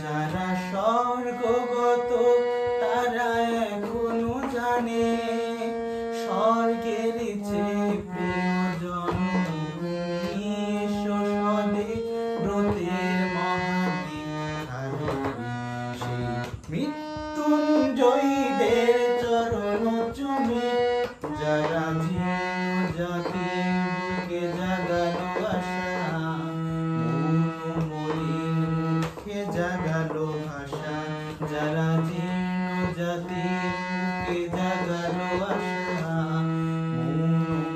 যারা স্বর্গগত তারা এখনো জানে স্বর্গের চেয়ে প্রিয় জন্মভূমি সদে ব্রতের মহাদীপ সেই মৃত্যুঞ্জয়ীদের চরণ চুমে যারা জীর্ণ জাতির বুকে জাগালো আশা মলিন মুখে জাগালো ভাষা যারা জীর্ণ জাতির বুকে জাগালো আশা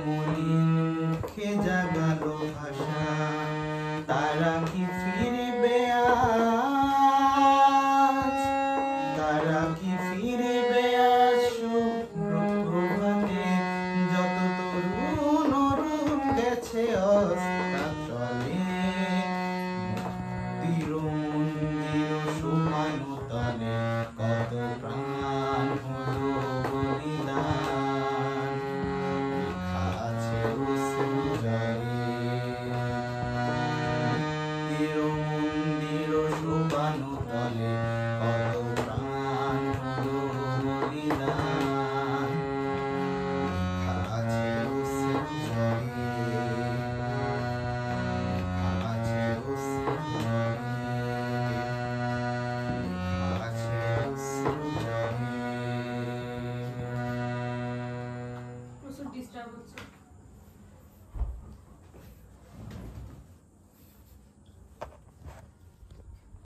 মলিন মুখে জাগালো ভাষা তারা কি ফিরবে আজ তারা কি ফিরবে আজ প্রভাতে যত তরুণ অরুণ গেছে অস্তাচলে মন্দির শোভানো তলে